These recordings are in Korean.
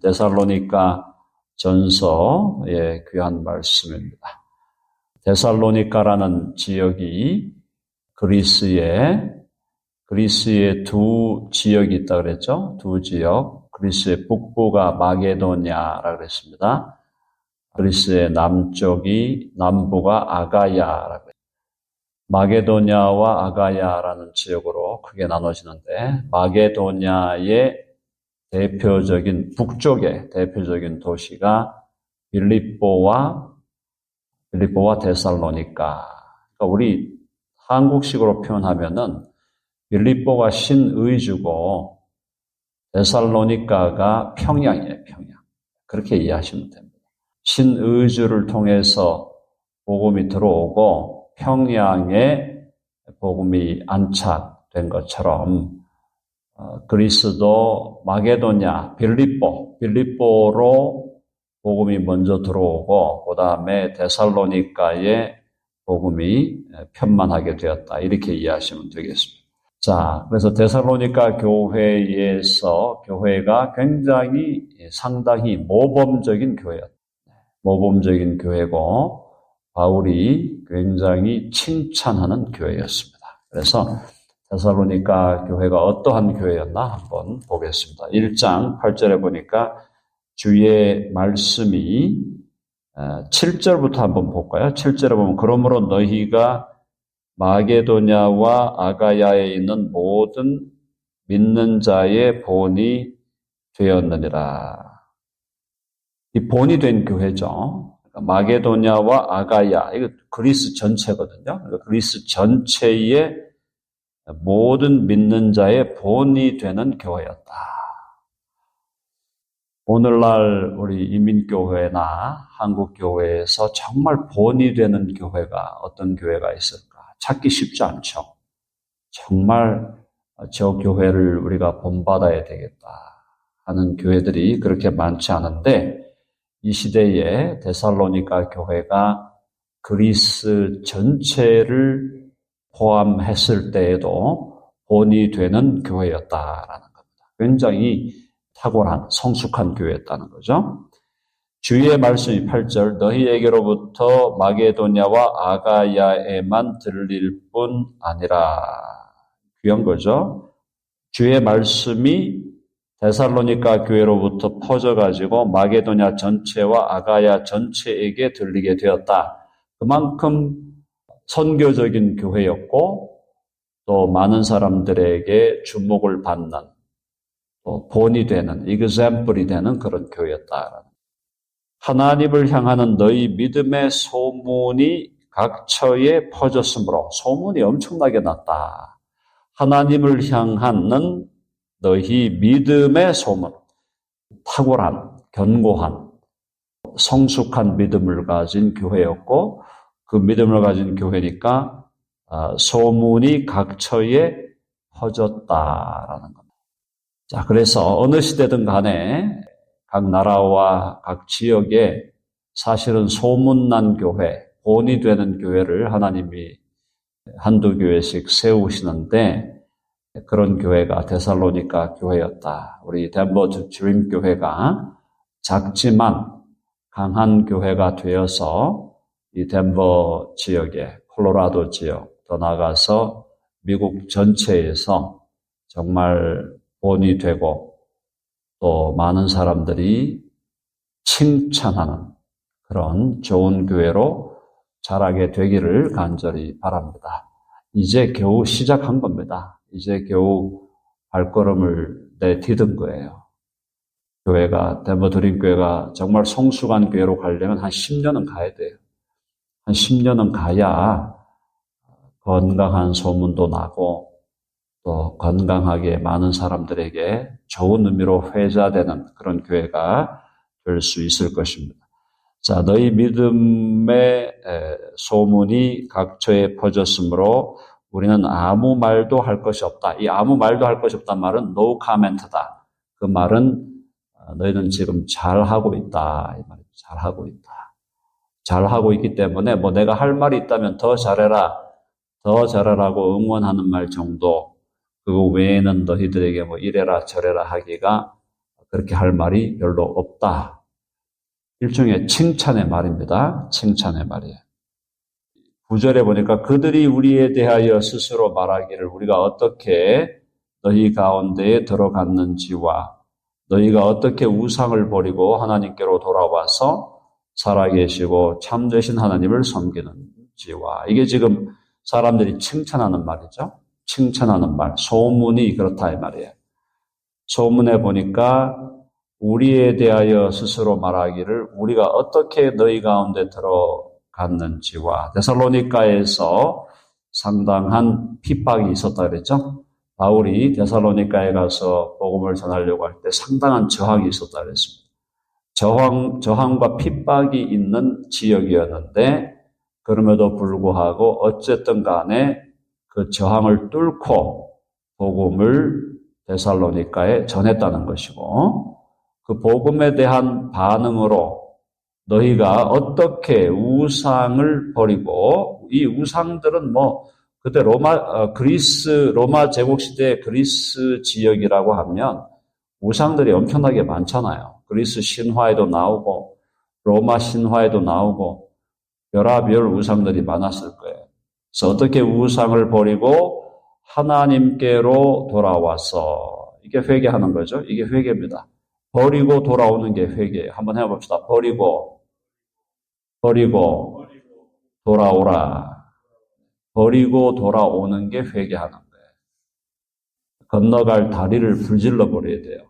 데살로니가 전서의 귀한 말씀입니다. 데살로니가라는 지역이 그리스의 두 지역이 있다고 그랬죠. 두 지역. 그리스의 북부가 마게도냐라고 그랬습니다. 그리스의 남부가 아가야라고. 마게도냐와 아가야라는 지역으로 크게 나눠지는데, 마게도냐의 북쪽의 대표적인 도시가 빌립보와 데살로니가. 그러니까 우리 한국식으로 표현하면은 빌립보가 신의주고 데살로니가가 평양이에요, 평양. 그렇게 이해하시면 됩니다. 신의주를 통해서 복음이 들어오고 평양에 복음이 안착된 것처럼 그리스도 마게도냐, 빌립보로 복음이 먼저 들어오고 그 다음에 데살로니가에 복음이 편만하게 되었다. 이렇게 이해하시면 되겠습니다. 자, 그래서 데살로니가 교회가 굉장히 상당히 모범적인 교회였다. 모범적인 교회고 바울이 굉장히 칭찬하는 교회였습니다. 그래서 데살로니가 교회가 어떠한 교회였나 한번 보겠습니다. 1장 8절에 보니까 주의 말씀이 7절부터 한번 볼까요? 7절에 보면 그러므로 너희가 마게도냐와 아가야에 있는 모든 믿는 자의 본이 되었느니라. 이 본이 된 교회죠. 마게도냐와 아가야, 이거 그리스 전체거든요. 그리스 전체의 모든 믿는 자의 본이 되는 교회였다. 오늘날 우리 이민교회나 한국교회에서 정말 본이 되는 교회가 어떤 교회가 있을까? 찾기 쉽지 않죠. 정말 저 교회를 우리가 본받아야 되겠다 하는 교회들이 그렇게 많지 않은데 이 시대에 데살로니가 교회가 그리스 전체를 포함했을 때에도 본이 되는 교회였다라는 겁니다. 굉장히 탁월한 성숙한 교회였다는 거죠. 주의 말씀이 8절 너희에게로부터 마게도냐와 아가야에만 들릴 뿐 아니라 귀한 거죠. 주의 말씀이 데살로니가 교회로부터 퍼져가지고 마게도냐 전체와 아가야 전체에게 들리게 되었다. 그만큼 선교적인 교회였고 또 많은 사람들에게 주목을 받는 또 본이 되는 example이 되는 그런 교회였다. 하나님을 향하는 너희 믿음의 소문이 각처에 퍼졌으므로 소문이 엄청나게 났다. 하나님을 향하는 너희 믿음의 소문, 탁월한, 견고한, 성숙한 믿음을 가진 교회였고 그 믿음을 가진 교회니까 소문이 각처에 퍼졌다라는 겁니다. 자, 그래서 어느 시대든 간에 각 나라와 각 지역에 사실은 소문난 교회, 본이 되는 교회를 하나님이 한두 교회씩 세우시는데 그런 교회가 데살로니가 교회였다. 우리 덴버 드림 교회가 작지만 강한 교회가 되어서 이 덴버 지역에 콜로라도 지역 더 나아가서 미국 전체에서 정말 본이 되고 또 많은 사람들이 칭찬하는 그런 좋은 교회로 자라게 되기를 간절히 바랍니다. 이제 겨우 시작한 겁니다. 이제 겨우 발걸음을 내디딘 거예요. 교회가, 덴버 드림 교회가 정말 성숙한 교회로 가려면 한 10년은 가야 돼요. 한 10년은 가야 건강한 소문도 나고 또 건강하게 많은 사람들에게 좋은 의미로 회자되는 그런 교회가 될 수 있을 것입니다. 자, 너희 믿음의 소문이 각처에 퍼졌으므로 우리는 아무 말도 할 것이 없다. 이 아무 말도 할 것이 없다는 말은 no comment다. 그 말은 너희는 지금 잘하고 있다. 이 말이죠. 잘하고 있다. 잘하고 있기 때문에 뭐 내가 할 말이 있다면 더 잘해라. 더 잘하라고 응원하는 말 정도. 그거 외에는 너희들에게 뭐 이래라 저래라 하기가 그렇게 할 말이 별로 없다. 일종의 칭찬의 말입니다. 칭찬의 말이에요. 9절에 보니까 그들이 우리에 대하여 스스로 말하기를 우리가 어떻게 너희 가운데에 들어갔는지와 너희가 어떻게 우상을 버리고 하나님께로 돌아와서 살아계시고 참되신 하나님을 섬기는지와 이게 지금 사람들이 칭찬하는 말이죠. 칭찬하는 말, 소문이 그렇다 이 말이에요. 소문에 보니까 우리에 대하여 스스로 말하기를 우리가 어떻게 너희 가운데 들어갔는지와 데살로니가에서 상당한 핍박이 있었다 그랬죠. 바울이 데살로니가에 가서 복음을 전하려고 할 때 상당한 저항이 있었다 그랬습니다. 저항과 핍박이 있는 지역이었는데 그럼에도 불구하고 어쨌든 간에 그 저항을 뚫고 복음을 데살로니가에 전했다는 것이고 그 복음에 대한 반응으로 너희가 어떻게 우상을 버리고 이 우상들은 그때 로마 제국 시대 그리스 지역이라고 하면 우상들이 엄청나게 많잖아요. 그리스 신화에도 나오고 로마 신화에도 나오고 별의별 우상들이 많았을 거예요. 그래서 어떻게 우상을 버리고 하나님께로 돌아와서 이게 회개하는 거죠. 이게 회개입니다. 버리고 돌아오는 게 회개예요. 한번 해봅시다. 버리고 돌아오라. 버리고 돌아오는 게 회개하는 거예요. 건너갈 다리를 불질러 버려야 돼요.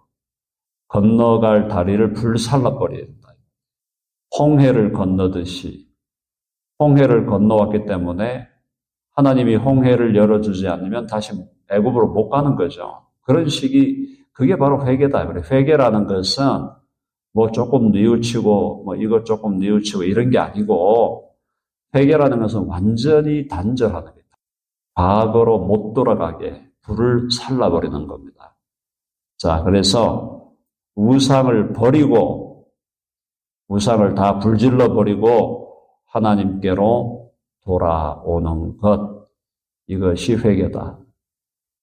건너갈 다리를 불살라 버려야 된다. 홍해를 건너듯이 홍해를 건너왔기 때문에 하나님이 홍해를 열어주지 않으면 다시 애굽으로 못 가는 거죠. 그런 식이 그게 바로 회개다. 그래. 회개라는 것은 조금 뉘우치고 이것 조금 뉘우치고 이런 게 아니고 회개라는 것은 완전히 단절하는 거다. 과거로 못 돌아가게 불을 살라버리는 겁니다. 자, 그래서 우상을 버리고 우상을 다 불질러 버리고 하나님께로 돌아오는 것, 이것이 회개다.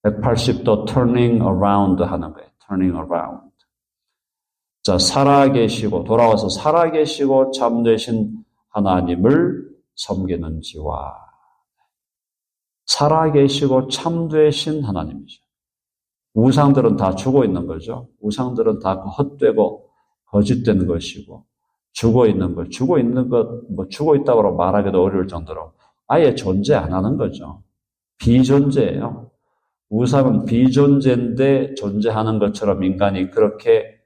180도 turning around 하는 거예요. turning around. 자, 살아계시고 돌아와서 살아계시고 참되신 하나님을 섬기는지와 살아계시고 참되신 하나님이죠. 우상들은 다 죽어 있는 거죠. 우상들은 다 헛되고 거짓된 것이고 죽어 있는 것, 죽어 있다고 말하기도 어려울 정도로 아예 존재 안 하는 거죠. 비존재예요. 우상은 비존재인데 존재하는 것처럼 인간이 그렇게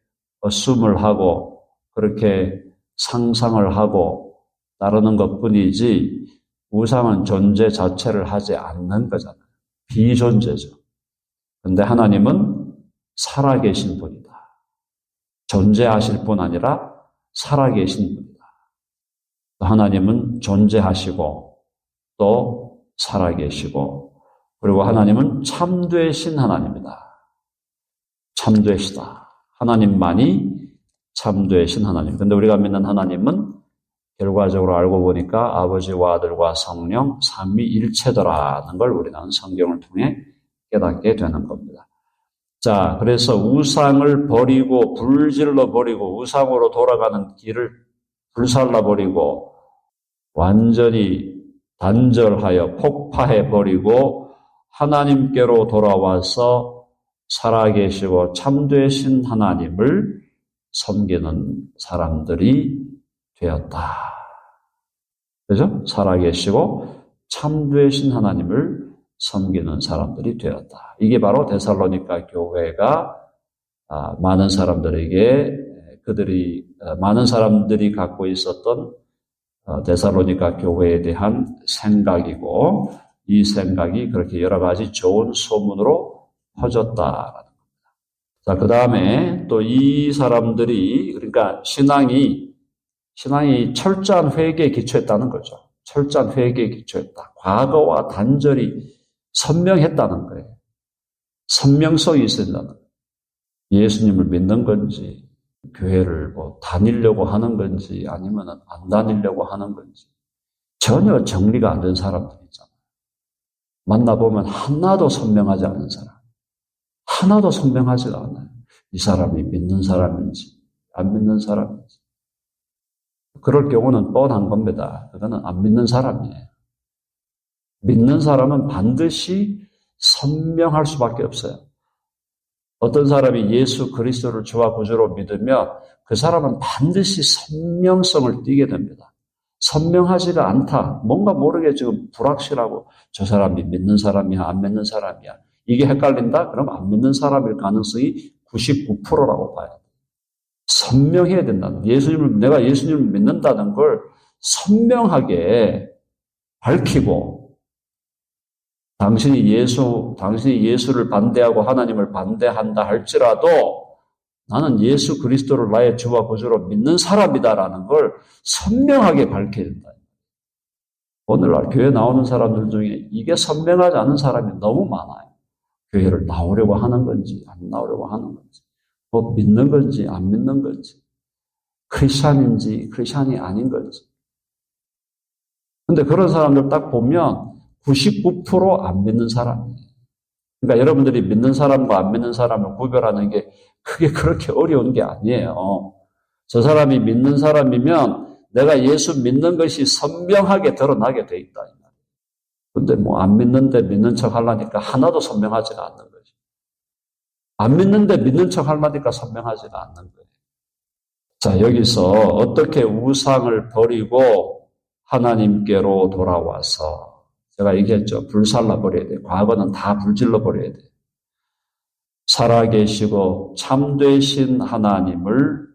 assume을 하고 그렇게 상상을 하고 따르는 것뿐이지 우상은 존재 자체를 하지 않는 거잖아요. 비존재죠. 그런데 하나님은 살아계신 분이다. 존재하실 뿐 아니라 살아계신 분이다. 하나님은 존재하시고 또 살아계시고 그리고 하나님은 참되신 하나님이다. 참되시다. 하나님만이 참되신 하나님. 그런데 우리가 믿는 하나님은 결과적으로 알고 보니까 아버지와 아들과 성령 삼위일체더라는 걸 우리는 성경을 통해 깨닫게 되는 겁니다. 자, 그래서 우상을 버리고 불질러 버리고 우상으로 돌아가는 길을 불살라 버리고 완전히 단절하여 폭파해 버리고 하나님께로 돌아와서 살아계시고 참되신 하나님을 섬기는 사람들이 되었다. 그죠? 살아계시고 참되신 하나님을 섬기는 사람들이 되었다. 이게 바로 데살로니가 교회가 많은 사람들에게 많은 사람들이 갖고 있었던 데살로니가 교회에 대한 생각이고 이 생각이 그렇게 여러 가지 좋은 소문으로 퍼졌다라는 겁니다. 자, 그 다음에 또 이 사람들이 그러니까 신앙이 철저한 회개에 기초했다는 거죠. 철저한 회개에 기초했다. 과거와 단절이 선명했다는 거예요. 선명성이 있어야 된다는 거예요. 예수님을 믿는 건지 교회를 다니려고 하는 건지 아니면 안 다니려고 하는 건지 전혀 정리가 안 된 사람들 있잖아요. 만나보면 하나도 선명하지 않은 사람. 하나도 선명하지가 않아요. 이 사람이 믿는 사람인지 안 믿는 사람인지. 그럴 경우는 뻔한 겁니다. 그거는 안 믿는 사람이에요. 믿는 사람은 반드시 선명할 수밖에 없어요. 어떤 사람이 예수 그리스도를 주와 구주로 믿으면 그 사람은 반드시 선명성을 띠게 됩니다. 선명하지가 않다. 뭔가 모르게 지금 불확실하고 저 사람이 믿는 사람이야, 안 믿는 사람이야. 이게 헷갈린다? 그럼 안 믿는 사람일 가능성이 99%라고 봐야 돼요. 선명해야 된다. 내가 예수님을 믿는다는 걸 선명하게 밝히고, 당신이 예수를 반대하고 하나님을 반대한다 할지라도 나는 예수 그리스도를 나의 주와 구주로 믿는 사람이다라는 걸 선명하게 밝혀야 된다. 오늘날 교회 나오는 사람들 중에 이게 선명하지 않은 사람이 너무 많아요. 교회를 나오려고 하는 건지 안 나오려고 하는 건지, 뭐 믿는 건지 안 믿는 건지, 크리스찬인지 크리스찬이 아닌 건지. 근데 그런 사람들 딱 보면 99% 안 믿는 사람이에요. 그러니까 여러분들이 믿는 사람과 안 믿는 사람을 구별하는 게 그게 그렇게 어려운 게 아니에요. 저 사람이 믿는 사람이면 내가 예수 믿는 것이 선명하게 드러나게 돼 있다. 근데 뭐 안 믿는데 믿는 척 하려니까 하나도 선명하지가 않는 거죠. 안 믿는데 믿는 척 하려니까 선명하지가 않는 거예요. 자, 여기서 어떻게 우상을 버리고 하나님께로 돌아와서, 제가 얘기했죠. 불살라 버려야 돼요. 과거는 다 불질러 버려야 돼요. 살아계시고 참되신 하나님을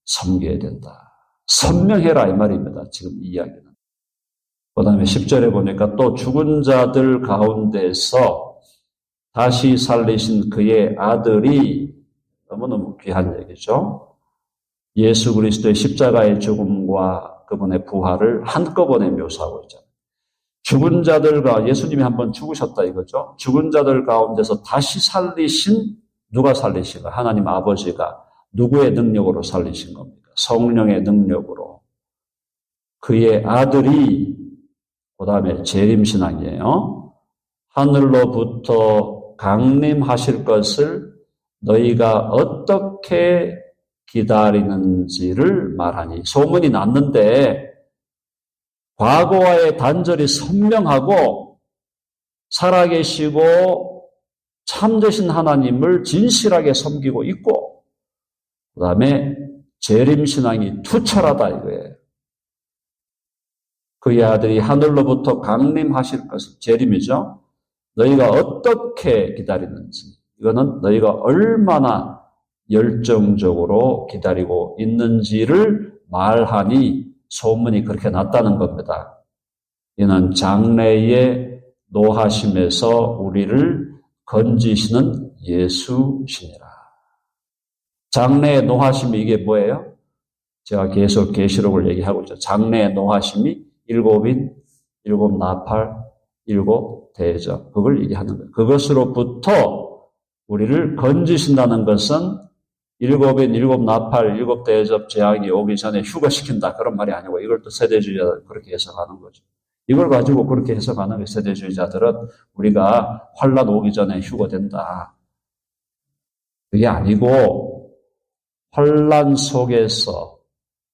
섬겨야 된다. 선명해라 이 말입니다. 지금 이 이야기는. 그 다음에 10절에 보니까 또 죽은 자들 가운데서 다시 살리신 그의 아들이, 너무너무 귀한 얘기죠. 예수 그리스도의 십자가의 죽음과 그분의 부활을 한꺼번에 묘사하고 있잖아요. 죽은 자들과, 예수님이 한번 죽으셨다 이거죠. 죽은 자들 가운데서 다시 살리신, 누가 살리신 거예요? 하나님 아버지가 누구의 능력으로 살리신 겁니까? 성령의 능력으로. 그의 아들이, 그 다음에 재림신앙이에요. 하늘로부터 강림하실 것을 너희가 어떻게 기다리는지를 말하니. 소문이 났는데 과거와의 단절이 선명하고 살아계시고 참되신 하나님을 진실하게 섬기고 있고, 그 다음에 재림신앙이 투철하다 이거예요. 그의 아들이 하늘로부터 강림하실 것을, 재림이죠. 너희가 어떻게 기다리는지, 이거는 너희가 얼마나 열정적으로 기다리고 있는지를 말하니 소문이 그렇게 났다는 겁니다. 이는 장래의 노하심에서 우리를 건지시는 예수시니라. 장래의 노하심이 이게 뭐예요? 제가 계속 계시록을 얘기하고 있죠. 장래의 노하심이 일곱인, 일곱 나팔, 일곱 대접, 그걸 얘기하는 거예요. 그것으로부터 우리를 건지신다는 것은 일곱인, 일곱 나팔, 일곱 대접 재앙이 오기 전에 휴거시킨다, 그런 말이 아니고, 이걸 또 세대주의자들 그렇게 해석하는 거죠. 이걸 가지고 그렇게 해석하는 게, 세대주의자들은 우리가 환란 오기 전에 휴거된다. 그게 아니고 환란 속에서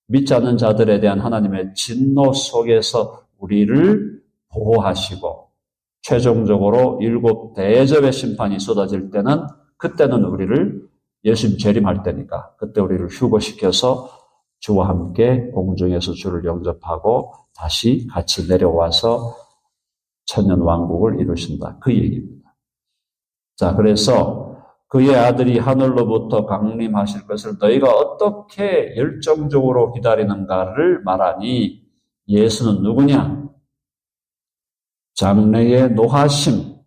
믿지 않는 자들에 대한 하나님의 진노 속에서 우리를 보호하시고 최종적으로 일곱 대접의 심판이 쏟아질 때는, 그때는 우리를, 예수님 재림할 때니까 그때 우리를 휴거시켜서 주와 함께 공중에서 주를 영접하고 다시 같이 내려와서 천년 왕국을 이루신다, 그 얘기입니다. 자, 그래서 그의 아들이 하늘로부터 강림하실 것을 너희가 어떻게 열정적으로 기다리는가를 말하니, 예수는 누구냐? 장래의 노하심,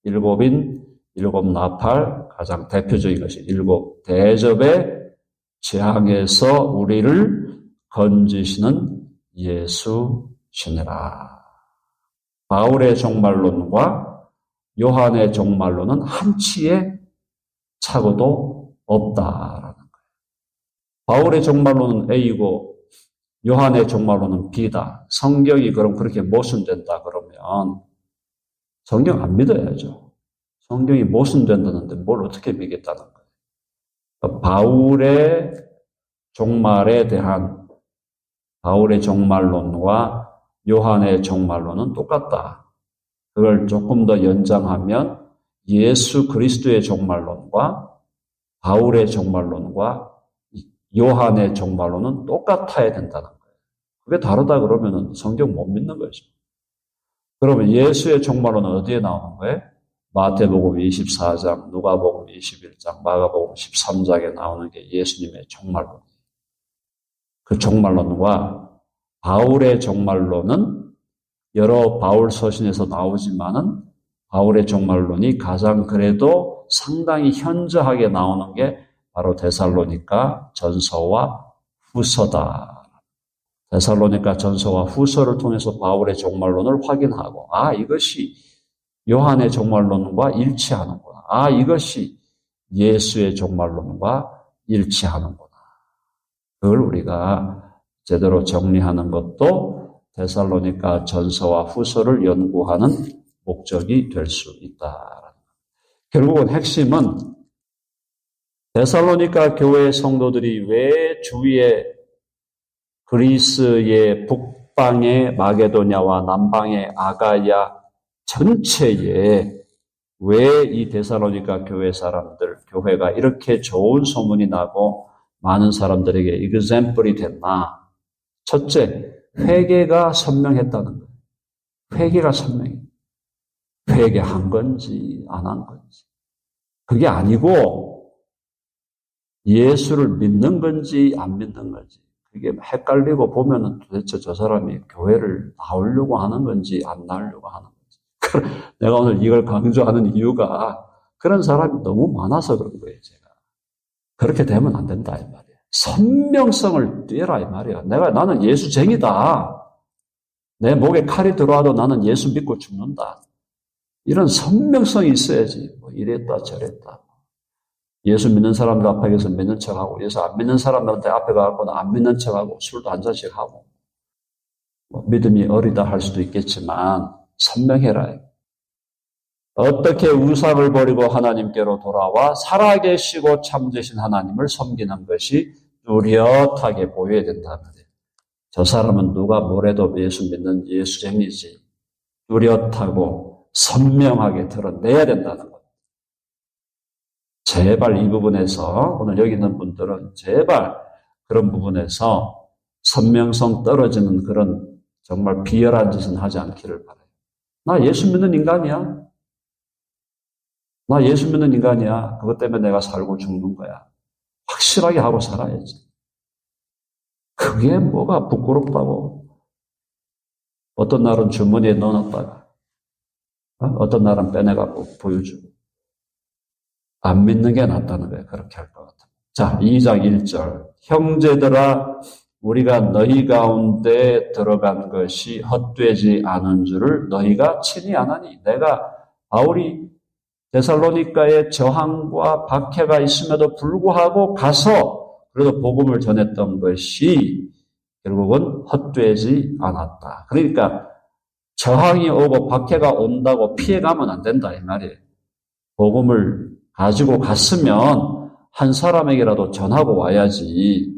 일곱인, 일곱 나팔, 가장 대표적인 것이 일곱 대접의 재앙에서 우리를 건지시는 예수시니라. 바울의 종말론과 요한의 종말론은 한치의 차고도 없다라는 거예요. 바울의 종말론은 A고 요한의 종말론은 B다. 성경이 그럼 그렇게 모순된다 그러면 성경 안 믿어야죠. 성경이 모순된다는데 뭘 어떻게 믿겠다는 거예요. 바울의 종말에 대한 바울의 종말론과 요한의 종말론은 똑같다. 그걸 조금 더 연장하면 예수 그리스도의 종말론과 바울의 종말론과 요한의 종말론은 똑같아야 된다는 거예요. 그게 다르다 그러면 성경 못 믿는 거죠. 그러면 예수의 종말론은 어디에 나오는 거예요? 마태복음 24장, 누가복음 21장, 마가복음 13장에 나오는 게 예수님의 종말론이에요. 그 종말론과 바울의 종말론은 여러 바울 서신에서 나오지만은 바울의 종말론이 가장 그래도 상당히 현저하게 나오는 게 바로 데살로니가 전서와 후서다. 데살로니가 전서와 후서를 통해서 바울의 종말론을 확인하고, 이것이 요한의 종말론과 일치하는구나. 이것이 예수의 종말론과 일치하는구나. 그걸 우리가 제대로 정리하는 것도 데살로니가 전서와 후서를 연구하는 목적이 될 수 있다. 결국은 핵심은 데살로니가 교회 성도들이 왜 주위에 그리스의 북방의 마게도냐와 남방의 아가야 전체에 왜 이 데살로니가 교회 사람들, 교회가 이렇게 좋은 소문이 나고 많은 사람들에게 example이 됐나? 첫째, 회개가 선명했다는 거예요. 회개가 선명해. 회개한 건지 안 한 건지. 그게 아니고 예수를 믿는 건지 안 믿는 건지. 그게 헷갈리고 보면은 도대체 저 사람이 교회를 나오려고 하는 건지 안 나오려고 하는 건지. 내가 오늘 이걸 강조하는 이유가 그런 사람이 너무 많아서 그런 거예요, 제가. 그렇게 되면 안 된다, 이 말이에요. 선명성을 띄어라, 이 말이에요. 나는 예수쟁이다. 내 목에 칼이 들어와도 나는 예수 믿고 죽는다. 이런 선명성이 있어야지. 뭐 이랬다, 저랬다. 예수 믿는 사람들 앞에 가서 믿는 척하고, 예수 안 믿는 사람들한테 앞에 가서 안 믿는 척하고, 술도 한 잔씩 하고, 뭐 믿음이 어리다 할 수도 있겠지만, 선명해라. 어떻게 우상을 버리고 하나님께로 돌아와 살아계시고 참되신 하나님을 섬기는 것이 뚜렷하게 보여야 된다는 거예요. 저 사람은 누가 뭐래도 예수 믿는 예수쟁이지. 뚜렷하고 선명하게 드러내야 된다는 거예요. 제발 이 부분에서 오늘 여기 있는 분들은 제발 그런 부분에서 선명성 떨어지는 그런 정말 비열한 짓은 하지 않기를 바라요. 나 예수 믿는 인간이야. 나 예수 믿는 인간이야. 그것 때문에 내가 살고 죽는 거야. 확실하게 하고 살아야지. 그게 뭐가 부끄럽다고. 어떤 날은 주머니에 넣어놨다가 어떤 날은 빼내갖고 보여주고. 안 믿는 게 낫다는 거예요. 그렇게 할 것 같아요. 자, 2장 1절. 형제들아 우리가 너희 가운데 들어간 것이 헛되지 않은 줄을 너희가 친히 아나니. 바울이 데살로니가에 저항과 박해가 있음에도 불구하고 가서 그래도 복음을 전했던 것이 결국은 헛되지 않았다. 그러니까 저항이 오고 박해가 온다고 피해가면 안 된다 이 말이에요. 복음을 가지고 갔으면 한 사람에게라도 전하고 와야지.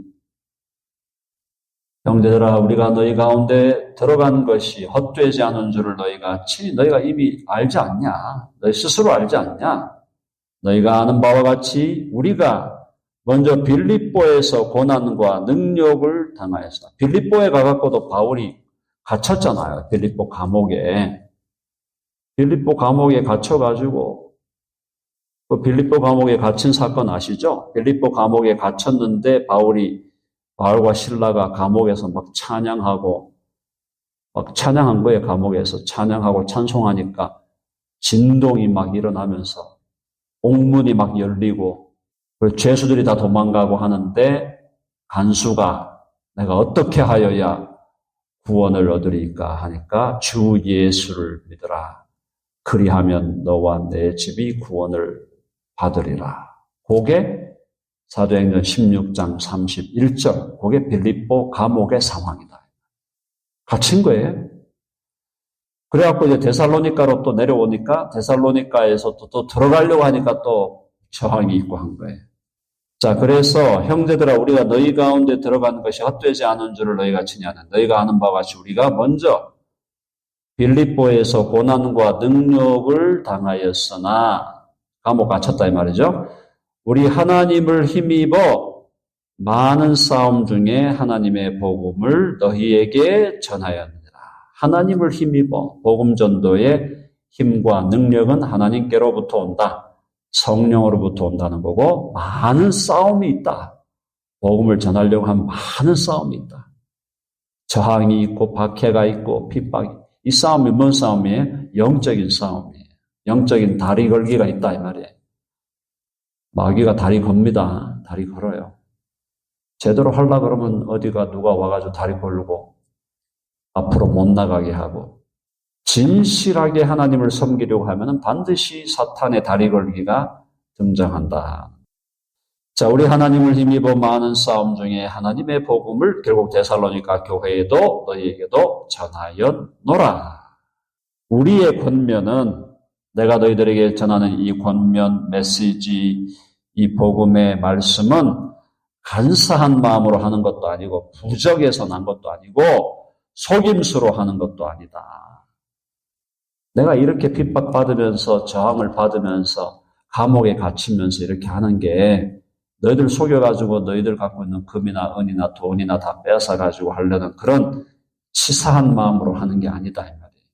형제들아 우리가 너희 가운데 들어간 것이 헛되지 않은 줄을 너희가 친히 너희가 이미 알지 않냐? 너희 스스로 알지 않냐? 너희가 아는 바와 같이 우리가 먼저 빌립보에서 고난과 능력을 당하였으나 빌립보에 가갖고도 바울이 갇혔잖아요. 빌립보 감옥에 갇혀가지고 그 빌립보 감옥에 갇힌 사건 아시죠? 빌립보 감옥에 갇혔는데 바울과 실라가 감옥에서 막 찬양한 거예요. 감옥에서 찬양하고 찬송하니까 진동이 막 일어나면서 옥문이 막 열리고 죄수들이 다 도망가고 하는데 간수가 내가 어떻게 하여야 구원을 얻으리까 하니까 주 예수를 믿으라. 그리하면 너와 내 집이 구원을 받으리라. 그게 사도행전 16장 31절. 그게 빌립보 감옥의 상황이다. 갇힌 거예요. 그래갖고 이제 데살로니가로 또 내려오니까 데살로니가에서 또 들어가려고 하니까 또 저항이 있고 한 거예요. 자, 그래서 형제들아 우리가 너희 가운데 들어간 것이 헛되지 않은 줄을 너희가 치냐는 너희가 아는 바와 같이 우리가 먼저 빌립보에서 고난과 능력을 당하였으나 감옥 갇혔다 이 말이죠. 우리 하나님을 힘입어 많은 싸움 중에 하나님의 복음을 너희에게 전하였느니라. 하나님을 힘입어 복음 전도의 힘과 능력은 하나님께로부터 온다. 성령으로부터 온다는 거고 많은 싸움이 있다. 복음을 전하려고 하면 많은 싸움이 있다. 저항이 있고 박해가 있고 핍박이 이 싸움이 뭔 싸움이에요? 영적인 싸움이에요. 영적인 다리 걸기가 있다 이 말이에요. 마귀가 다리 겁니다. 다리 걸어요. 제대로 하려고 그러면 어디가 누가 와가지고 다리 걸고 앞으로 못 나가게 하고 진실하게 하나님을 섬기려고 하면 반드시 사탄의 다리 걸기가 등장한다. 자, 우리 하나님을 힘입어 많은 싸움 중에 하나님의 복음을 결국 데살로니가 교회에도 너희에게도 전하였노라. 우리의 권면은 내가 너희들에게 전하는 이 권면, 메시지, 이 복음의 말씀은 간사한 마음으로 하는 것도 아니고 부적에서 난 것도 아니고 속임수로 하는 것도 아니다. 내가 이렇게 핍박받으면서 저항을 받으면서 감옥에 갇히면서 이렇게 하는 게 너희들 속여가지고 너희들 갖고 있는 금이나 은이나 돈이나 다 뺏어가지고 하려는 그런 치사한 마음으로 하는 게 아니다. 이 말이에요.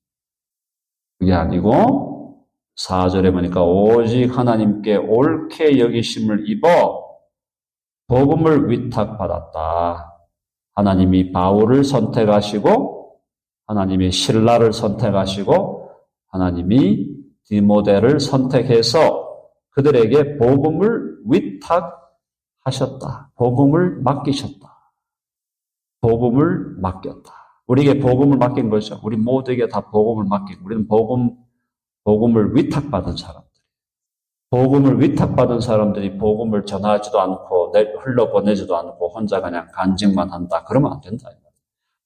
그게 아니고 4절에 보니까 오직 하나님께 옳게 여기심을 입어 복음을 위탁받았다. 하나님이 바울을 선택하시고 하나님이 실라를 선택하시고 하나님이 디모데를 선택해서 그들에게 복음을 위탁하셨다. 복음을 맡기셨다. 복음을 맡겼다. 우리에게 복음을 맡긴 거죠. 우리 모두에게 다 복음을 맡기고 우리는 복음을 위탁받은 사람들. 복음을 위탁받은 사람들이 복음을 전하지도 않고 흘려보내지도 않고 혼자 그냥 간직만 한다. 그러면 안 된다.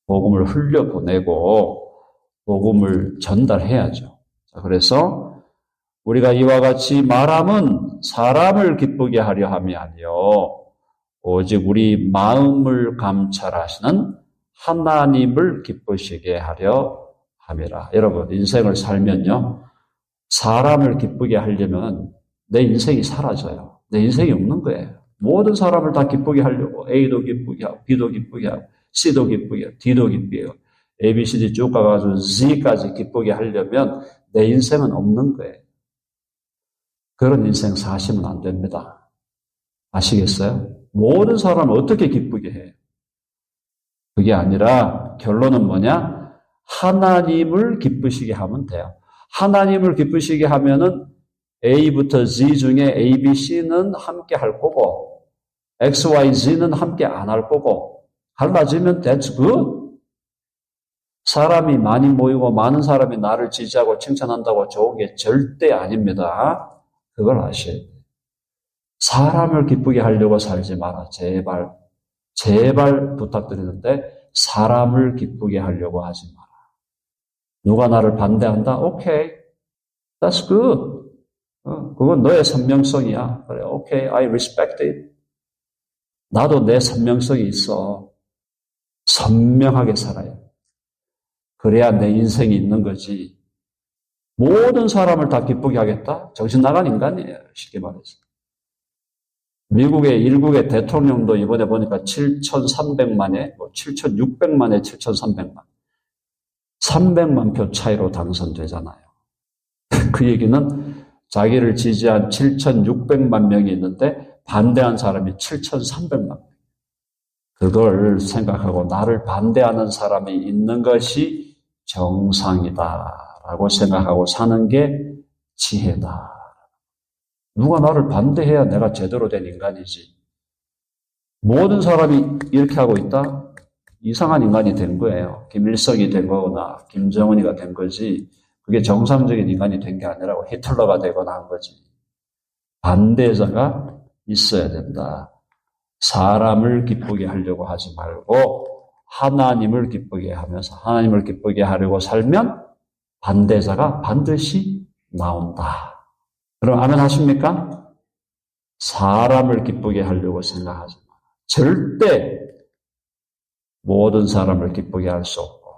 복음을 흘려보내고 복음을 전달해야죠. 그래서 우리가 이와 같이 말함은 사람을 기쁘게 하려 함이 아니요 오직 우리 마음을 감찰하시는 하나님을 기쁘시게 하려 함이라. 여러분 인생을 살면요 사람을 기쁘게 하려면 내 인생이 사라져요. 내 인생이 없는 거예요. 모든 사람을 다 기쁘게 하려고 A도 기쁘게 하고 B도 기쁘게 하고 C도 기쁘게 하고 D도 기쁘게 하고 A, B, C, D 쭉 가가지고 Z까지 기쁘게 하려면 내 인생은 없는 거예요. 그런 인생 사시면 안 됩니다. 아시겠어요? 모든 사람을 어떻게 기쁘게 해요? 그게 아니라 결론은 뭐냐? 하나님을 기쁘시게 하면 돼요. 하나님을 기쁘시게 하면은 A부터 Z 중에 A, B, C는 함께 할 거고 X, Y, Z는 함께 안 할 거고 갈라지면 that's good. 사람이 많이 모이고 많은 사람이 나를 지지하고 칭찬한다고 좋은 게 절대 아닙니다. 그걸 아셔야 돼요. 사람을 기쁘게 하려고 살지 마라. 제발. 제발 부탁드리는데 사람을 기쁘게 하려고 하지 마라. 누가 나를 반대한다? 오케이. That's good. 그건 너의 선명성이야. 그래, 오케이. I respect it. 나도 내 선명성이 있어. 선명하게 살아요. 그래야 내 인생이 있는 거지. 모든 사람을 다 기쁘게 하겠다? 정신 나간 인간이에요. 쉽게 말해서. 미국의 일국의 대통령도 이번에 보니까 7,300만에, 7,600만에 7,300만. 300만 표 차이로 당선되잖아요. 그 얘기는 자기를 지지한 7,600만 명이 있는데 반대한 사람이 7,300만 명. 그걸 생각하고 나를 반대하는 사람이 있는 것이 정상이다라고 생각하고 사는 게 지혜다. 누가 나를 반대해야 내가 제대로 된 인간이지. 모든 사람이 이렇게 하고 있다? 이상한 인간이 된 거예요. 김일성이 된 거거나 김정은이가 된 거지. 그게 정상적인 인간이 된 게 아니라고 히틀러가 되거나 한 거지. 반대자가 있어야 된다. 사람을 기쁘게 하려고 하지 말고 하나님을 기쁘게 하면서 하나님을 기쁘게 하려고 살면 반대자가 반드시 나온다. 그럼 아멘 하십니까? 사람을 기쁘게 하려고 생각하지 마. 절대 모든 사람을 기쁘게 할 수 없고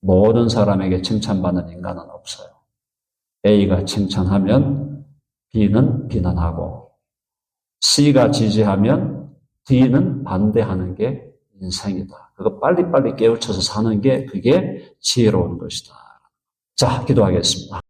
모든 사람에게 칭찬받는 인간은 없어요. A가 칭찬하면 B는 비난하고 C가 지지하면 D는 반대하는 게 인생이다. 그거 빨리빨리 깨우쳐서 사는 게 그게 지혜로운 것이다. 자, 기도하겠습니다.